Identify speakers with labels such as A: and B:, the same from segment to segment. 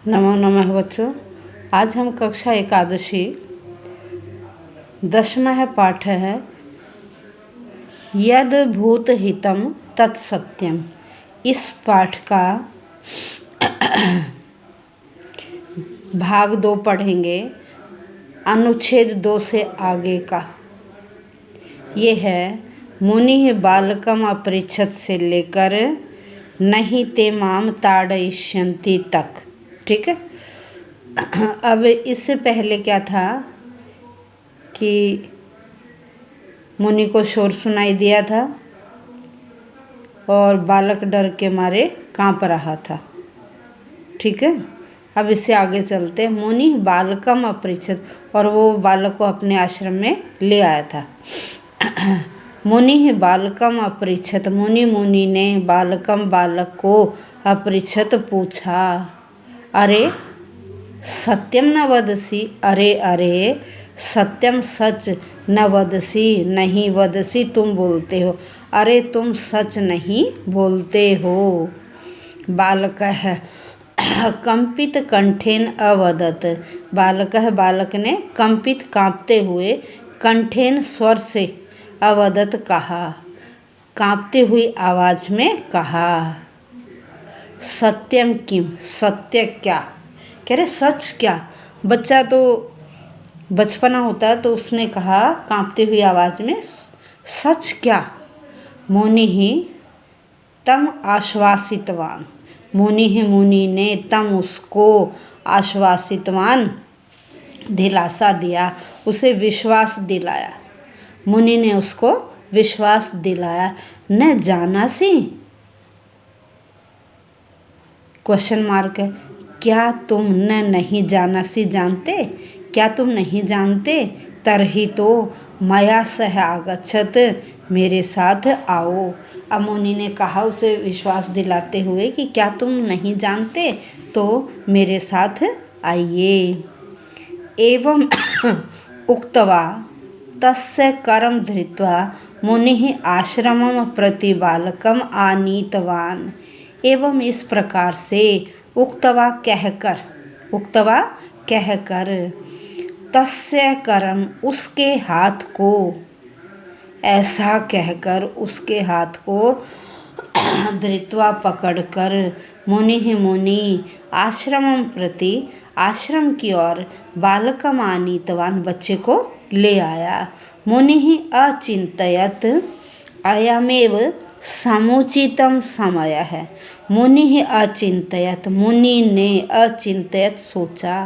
A: नमो नमः बच्चों। आज हम कक्षा एकादशी 10वां पाठ है यद भूत हितम तत्सत्यम। इस पाठ का भाग 2 पढ़ेंगे, अनुच्छेद 2 से आगे का। ये है मुनि बालकम अपृच्छत से लेकर नहीं ते माम ताड़यिष्यन्ति तक। ठीक है। अब इससे पहले क्या था कि मुनि को शोर सुनाई दिया था और बालक डर के मारे कांप रहा था। ठीक है। अब इससे आगे चलते। मुनि बालकम अपृच्छत, और वो बालक को अपने आश्रम में ले आया था। मुनि बालकम अपृच्छत, मुनि ने बालकम बालक को अपृच्छत पूछा, अरे सत्यम न वदसी, अरे अरे सत्यम सच न वदसी, नहीं वदसी तुम बोलते हो, अरे तुम सच नहीं बोलते हो। बालक है कंपित कंठेन अवदत, बालक है बालक ने कंपित कांपते हुए कंठेन स्वर से अवदत कहा, कांपते हुई आवाज में कहा, सत्यम किम, सत्य क्या, कह रहे सच क्या। बच्चा तो बचपना होता है, तो उसने कहा कांपती हुई आवाज़ में, सच क्या। मुनि ही तम आश्वासितवान, मुनि ने तम उसको आश्वासितवान दिलासा दिया, उसे विश्वास दिलाया। मुनि ने उसको विश्वास दिलाया। न जाना सी, क्वेश्चन मार्क है, क्या तुम नहीं जाना सी जानते, क्या तुम नहीं जानते, तरही तो मया सह आगच्छत, मेरे साथ आओ। अब मुनि ने कहा उसे विश्वास दिलाते हुए कि क्या तुम नहीं जानते तो मेरे साथ आइए। एवं उक्त्वा तस्य करम धृत्वा मुनि आश्रमम प्रति बालकम आनीतवान। एवं इस प्रकार से उक्त्वा कहकर तस्य करम उसके हाथ को, ऐसा कहकर उसके हाथ को धृत्वा पकड़कर मुनि आश्रमम प्रति, आश्रम की ओर, बालकम आनीतवान बच्चे को ले आया। मुनि अचिंतयत अयमेव समुचितम समय है। मुनि अचिंतयत, मुनि ने अचिंतयत सोचा,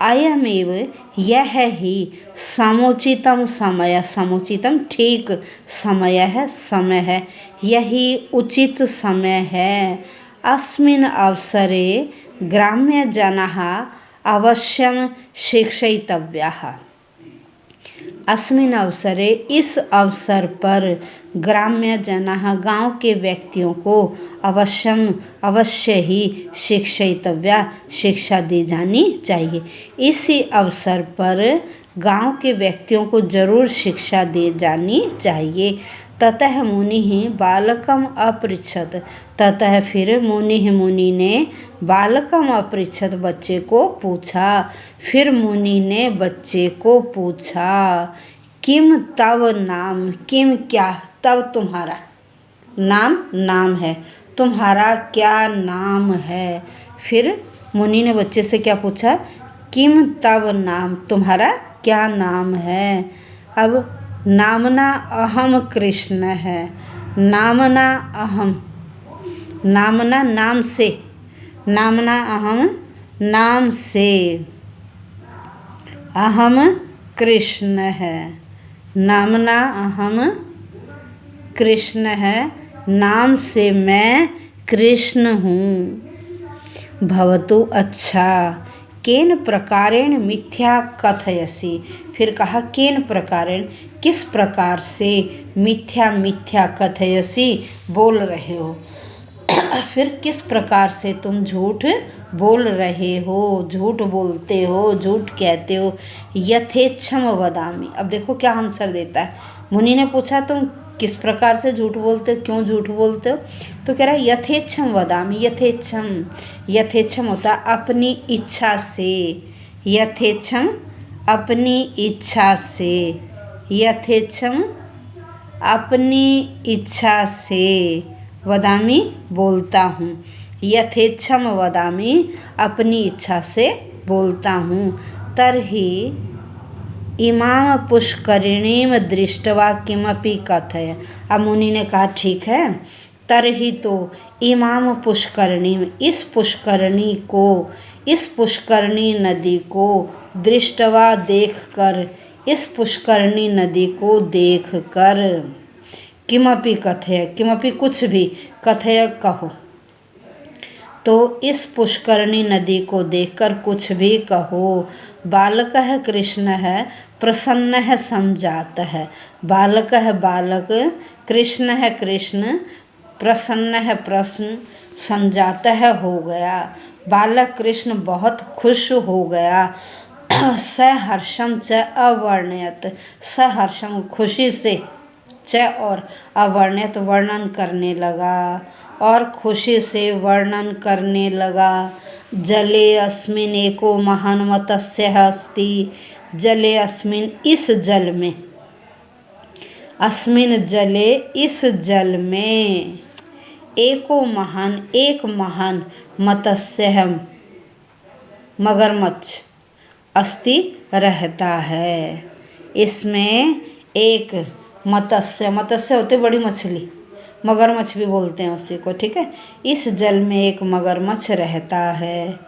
A: अयमेव यह ही समुचितम समय, समुचितम ठीक समय है, यही उचित समय है। अस्मिन् अवसरे ग्राम्य जनाः अवश्यम शिक्षयितव्याः। अस्मिन् अवसरे, इस अवसर पर, ग्राम्य जनाः गांव के व्यक्तियों को, अवश्य ही शिक्षयितव्या शिक्षा दी जानी चाहिए। इसी अवसर पर गांव के व्यक्तियों को जरूर शिक्षा दी जानी चाहिए। ततः मुनि बालकम अपृच्छत, ततः फिर मुनि ने बालकम अपृच्छत बच्चे को पूछा। फिर मुनि ने बच्चे को पूछा, किम तव नाम, किम क्या, तव तुम्हारा, नाम है, तुम्हारा क्या नाम है। फिर मुनि ने बच्चे से क्या पूछा, किम तव नाम, तुम्हारा क्या नाम है। अब नामना अहम कृष्ण है, नामना अहम, नामना नाम से, नामना अहम नाम से, अहम कृष्ण है, नामना अहम कृष्ण है, नाम से मैं कृष्ण हूँ। भवतु, अच्छा, केन प्रकारेण मिथ्या कथयसि। फिर कहा केन प्रकारेण, किस प्रकार से, मिथ्या कथयसि बोल रहे हो। फिर किस प्रकार से तुम झूठ बोल रहे हो, झूठ बोलते हो, झूठ कहते हो। यथेच्छम वदामि। अब देखो क्या आंसर देता है। मुनि ने पूछा तुम किस प्रकार से झूठ बोलते हो, क्यों झूठ बोलते हो? तो कह रहा है यथेच्छम वदामि। यथेच्छम, यथेच्छम होता अपनी इच्छा से, यथेच्छम अपनी इच्छा से, यथेच्छम अपनी इच्छा से वदामि बोलता हूँ, यथेच्छम वदामि अपनी इच्छा से बोलता हूँ। तर्हि इमाम पुष्करिणीम दृष्ट्वा किमपि कथय। अब मुनि ने कहा ठीक है, तर्हि तो इमाम पुष्करिणीम, इस पुष्करणी को, इस पुष्करणी नदी को दृष्ट्वा देखकर, इस पुष्करणी नदी को देखकर किमपि कथय, किमपि कुछ भी, कथय कहो, तो इस पुष्करणी नदी को देखकर कुछ भी कहो। बालक है कृष्ण है, प्रसन्न है संजात है। बालक है बालक, कृष्ण है कृष्ण, प्रसन्न है प्रसन्न, संजात है हो गया। बालक कृष्ण बहुत खुश हो गया। सहर्षम च अवर्णयत, सहर्षम खुशी से, च और अवर्णयत वर्णन करने लगा, और खुशी से वर्णन करने लगा। जले अस्मिन् एको महान मत्स्यः अस्ति। जले अस्मिन्, इस जल में, अस्मिन् जले इस जल में, एको महान एक महान, मत्स्यः मगरमच्छ, अस्ति रहता है। इसमें एक मत्स्य, मत्स्य होते बड़ी मछली, मगरमच्छ भी बोलते हैं उसी को, ठीक है। इस जल में एक मगरमच्छ रहता है।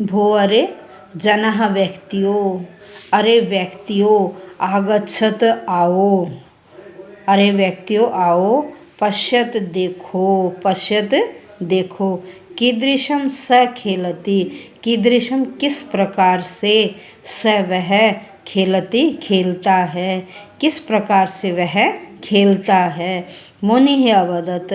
A: भोअरे जनः व्यक्तियों, अरे व्यक्तियों आगच्छत आओ, अरे व्यक्तियों आओ, पश्यत देखो, पश्यत देखो, कीदृशम स खेलति, कीदृशम किस प्रकार से, स वह, खेलति खेलता है, किस प्रकार से वह खेलता है। मुनि अवदत,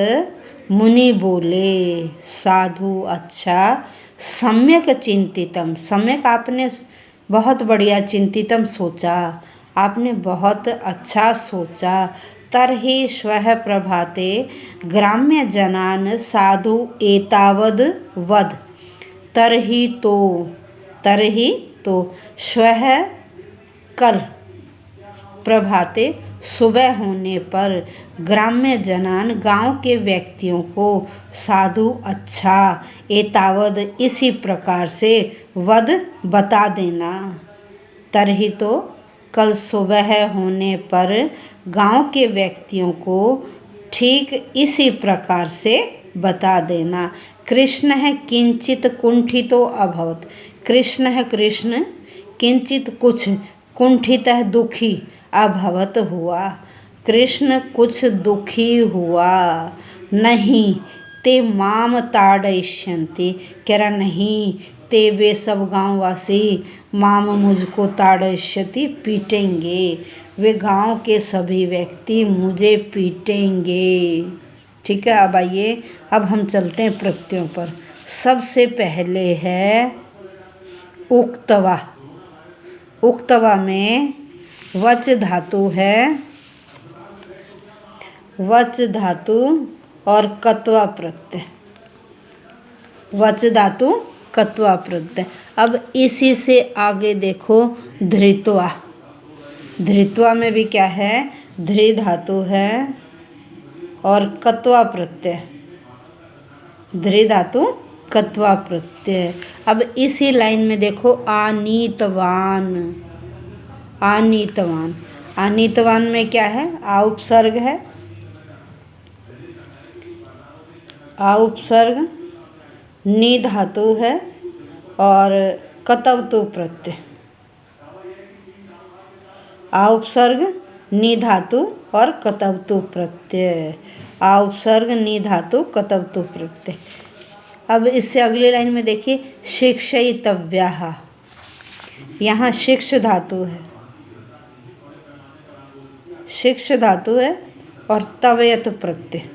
A: मुनि बोले, साधु अच्छा, सम्यक चिंतितम, सम्यक आपने बहुत बढ़िया, चिंतितम सोचा, आपने बहुत अच्छा सोचा। तर्हि श्वः प्रभाते ग्राम्य जनान साधु एतावद वद। तर्हि तो श्वः कल प्रभाते सुबह होने पर ग्राम्य जनान गांव के व्यक्तियों को साधु अच्छा, एतावद इसी प्रकार से, वद बता देना। तर्हि तो कल सुबह होने पर गांव के व्यक्तियों को ठीक इसी प्रकार से बता देना। कृष्ण है किंचित कुंठितो अभवत। कृष्ण है कृष्ण, किंचित कुछ, कुंठित है दुखी, अभवत हुआ, कृष्ण कुछ दुखी हुआ। नहीं ते माम ताड़यिष्यन्ति, कह रहा नहीं ते वे सब गांववासी, माम मुझको ताड़यिष्यति पीटेंगे, वे गांव के सभी व्यक्ति मुझे पीटेंगे। ठीक है। अब आइए, अब हम चलते हैं प्रत्ययों पर। सबसे पहले है उक्तवा। उक्तवा में वच धातु है, वच धातु और कत्वा प्रत्यय, वच धातु कत्वा प्रत्यय। अब इसी से आगे देखो धृत्वा। धृत्वा में भी क्या है, धृ धातु है और कत्वा प्रत्यय, धृ धातु कत्वा प्रत्यय। अब इसी लाइन में देखो आनीतवान। आनीतवान, आनीतवान में क्या है, आ उपसर्ग है, आ उपसर्ग, नी धातु है और कतवतु प्रत्यय। आ उपसर्ग, नी धातु और कतवतु प्रत्यय, आ उपसर्ग, नी धातु, कतवतु प्रत्यय। अब इससे अगली लाइन में देखिए शिक्षयितव्याः। यहाँ शिक्ष धातु है, शिक्ष धातु है और तवयत प्रत्यय,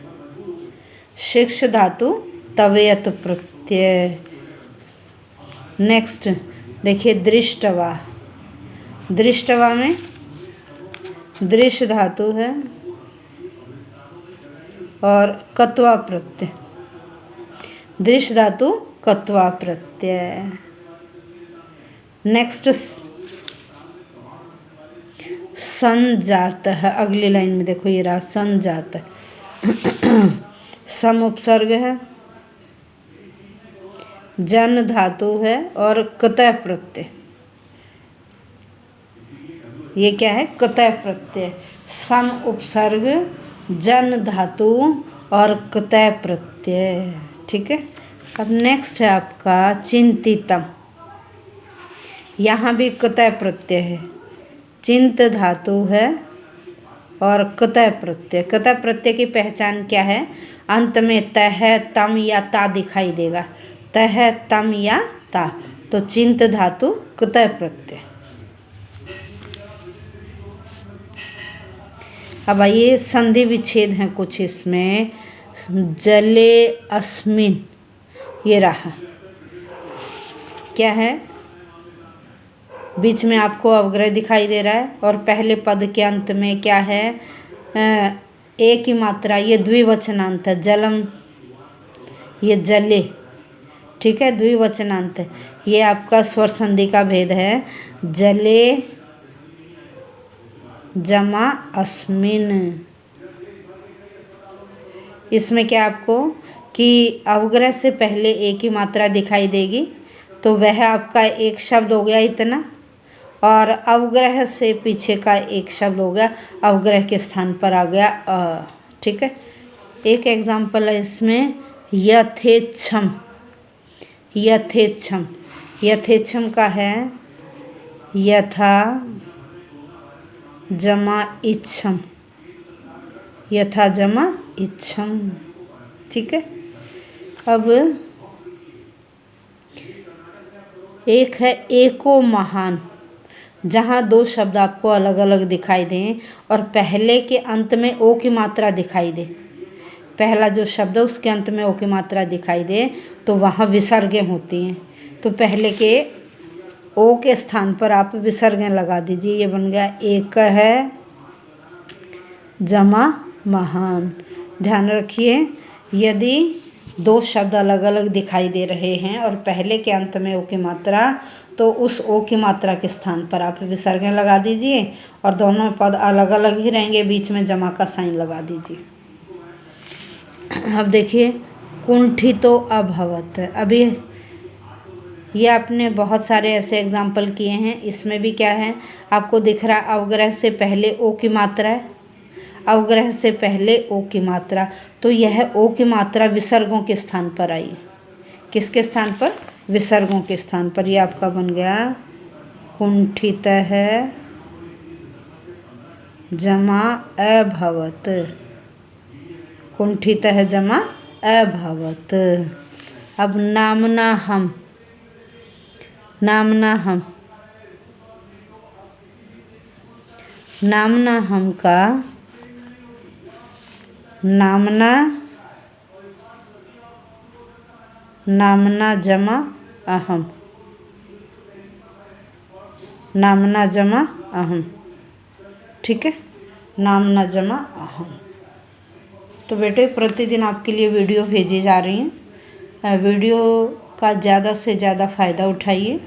A: शिक्ष धातु तवयत प्रत्यय। नेक्स्ट देखिए दृष्टवा। दृष्टवा में दृश्य धातु है और कत्वा प्रत्यय, दृश्य धातु कत्वा प्रत्यय। नेक्स्ट संजात है, अगली लाइन में देखो ये रहा संजात है। सम उपसर्ग है, जन धातु है और कतय प्रत्यय, ये क्या है कतय प्रत्यय। सम उपसर्ग, जन धातु और कतय प्रत्यय, ठीक है। अब नेक्स्ट है आपका चिंतितम, यहाँ भी कतय प्रत्यय है, चिंत धातु है और कतय प्रत्यय। कतय प्रत्यय की पहचान क्या है, अंत में तह तम या ता दिखाई देगा, तह तम या ता, तो चिंत धातु कतय प्रत्यय। अब आइए संधि विच्छेद हैं कुछ इसमें। जले अस्मिन, ये रहा, क्या है, बीच में आपको अवग्रह दिखाई दे रहा है और पहले पद के अंत में क्या है, एक ही मात्रा, ये द्विवचनांत है, जलम, ये जले, ठीक है, द्विवचनांत है। ये आपका स्वर संधि का भेद है, जले जमा अस्मिन। इसमें क्या आपको कि अवग्रह से पहले एक ही मात्रा दिखाई देगी, तो वह आपका एक शब्द हो गया इतना, और अवग्रह से पीछे का एक शब्द हो गया, अवग्रह के स्थान पर आ गया अ, ठीक है। एक एग्जाम्पल है इसमें, यथेच्छम, यथेच्छम, यथेच्छम का है यथा जमा इच्छम, यथा जमा इच्छम, ठीक है। अब एक है एको महान, जहाँ दो शब्द आपको अलग अलग दिखाई दें और पहले के अंत में ओ की मात्रा दिखाई दे, पहला जो शब्द है उसके अंत में ओ की मात्रा दिखाई दे, तो वहाँ विसर्गें होती हैं। तो पहले के ओ के स्थान पर आप विसर्गें लगा दीजिए, ये बन गया एक है जमा महान। ध्यान रखिए, यदि दो शब्द अलग अलग दिखाई दे रहे हैं और पहले के अंत में ओ की मात्रा, तो उस ओ की मात्रा के स्थान पर आप विसर्गें लगा दीजिए और दोनों पद अलग अलग ही रहेंगे, बीच में जमा का साइन लगा दीजिए। अब देखिए कुंठितो अभवत, अभी ये आपने बहुत सारे ऐसे एग्जाम्पल किए हैं, इसमें भी क्या है आपको दिख रहा, अवग्रह से पहले ओ की मात्रा है, अवग्रह से पहले ओ की मात्रा, तो यह ओ की मात्रा विसर्गों के स्थान पर आई, किसके स्थान पर, विसर्गों के स्थान पर। ये आपका बन गया कुंठित है जमा अभवत, कुंठित है जमा अभवत। अब नामना हम, नामना हम, नामना हम का नामना, नामना जमा अहम, नामना जमा अहम, ठीक है, नामना जमा अहम। तो बेटे प्रतिदिन आपके लिए वीडियो भेजी जा रही हैं, वीडियो का ज़्यादा से ज़्यादा फ़ायदा उठाइए।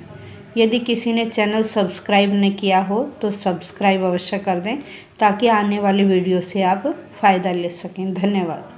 A: यदि किसी ने चैनल सब्सक्राइब नहीं किया हो तो सब्सक्राइब अवश्य कर दें, ताकि आने वाली वीडियो से आप फ़ायदा ले सकें। धन्यवाद।